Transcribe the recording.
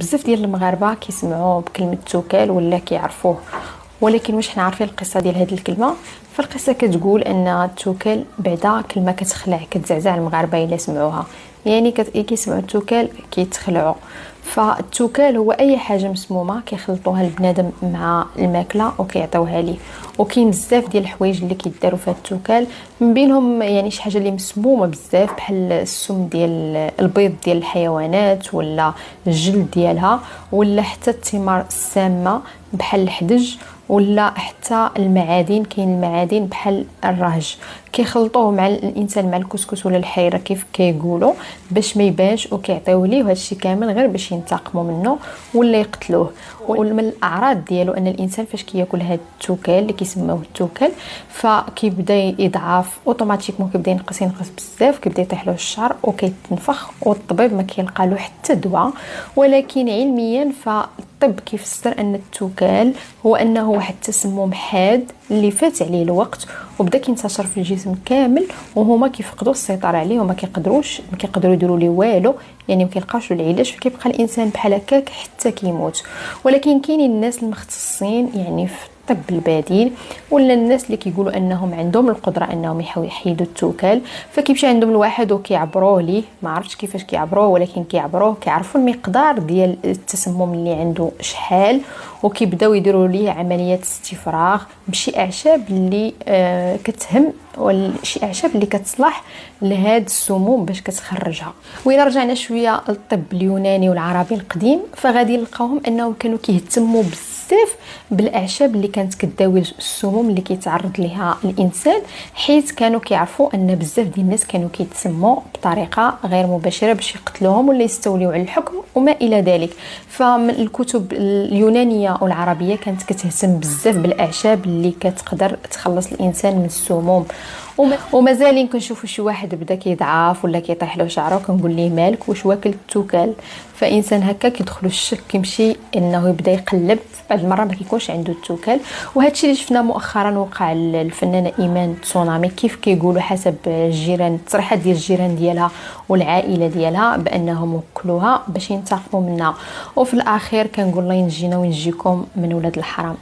بزاف ديال المغاربه كيسمعوا بكلمه التوكال ولا كيعرفوه، ولكن واش حنا عارفين القصه ديال هذه الكلمه؟ فالقصه كتقول ان التوكال بعدا كلمه كتخلع، كتزعزع المغاربه الا سمعوها. يعني كيسمعوا التوكال كيتخلعوا. فالتوكال هو اي حاجه مسمومه كيخلطوها البنادم مع الماكله وكيعطيوها ليه. وكاين بزاف ديال الحوايج اللي كيداروا في التوكال، من بينهم يعني شي حاجه اللي مسمومه بزاف بحال السم ديال البيض ديال الحيوانات ولا الجلد ديالها، ولا حتى الثمار السامه بحال الحدج، ولا حتى المعادن. كاين المعادن بحال الرهج كيخلطوه مع الانسان مع الكسكس ولا الحيره كيف كيقولوا باش ما يبانش، وكيعطيوه ليه. وهذا الشيء كامل غير باش ينتقموا منه ولا يقتلوه. ومن الاعراض ديالو ان الانسان فاش كياكل هذا التوكال اللي كيسموه التوكال فكيبدا يضعف اوتوماتيكمون، كيبدا ينقص بزاف، كيبدا يطيح له الشعر وكيتنفخ. والطبيب ما كيلقى له حتى دواء. ولكن علميا الطب كيفسر ان التوكال هو انه واحد التسمم حاد اللي فات عليه الوقت وبدا كينتشر في الجسم كامل، وهما كيفقدوا السيطره عليه وما كيقدروا يديروا ليه والو، يعني ما كيلقاوش العلاج، فكيبقى الانسان بحال هكاك حتى كيموت. ولكن كاينين الناس المختصين يعني في الطب البديل، ولا الناس اللي كيقولوا انهم عندهم القدره انهم يحيدوا التوكال. فكيمشي عندهم الواحد وكيعبروه ليه، ما عرفتش كيفاش كيعبروه، ولكن كيعبروه كيعرفوا المقدار ديال التسمم اللي عنده شحال، وكيبداو يديروا ليه عمليات استفراغ بشي اعشاب اللي كتهم، شي اعشاب اللي كتصلح لهاد السموم باش كتخرجها. وإلا رجعنا شويه للطب اليوناني والعربي القديم فغادي نلقاوهم انهم كانوا كيهتموا بزاف بالاعشاب اللي كانت كداوي السموم اللي كيتعرض لها الانسان، حيث كانوا كيعرفوا ان بزاف ديال الناس كانوا كيتسموا بطريقه غير مباشره باش يقتلوهم ولا يستوليوا على الحكم وما الى ذلك. فمن الكتب اليونانيه والعربيه كانت كتهتم بزاف بالاعشاب اللي كتقدر تخلص الانسان من السموم. ومازال كنشوفوا شي واحد بدا كيضعف ولا كيطيح له شعره كنقول ليه مالك واش واكل التوكال؟ فانسان هكا كيدخلوا الشك، كيمشي انه يبدا يقلب، بعد المره ما كيكونش عنده التوكال. وهذا الشيء اللي شفنا مؤخرا وقع للفنانه ايمان تسونامي، كيف كيقولوا حسب الجيران، التصريحات ديال الجيران ديالها والعائله ديالها بانهم وكلوها باش ينتقموا منها. وفي الاخير كنقول الله ينجينا وينجيكم من ولاد الحرام.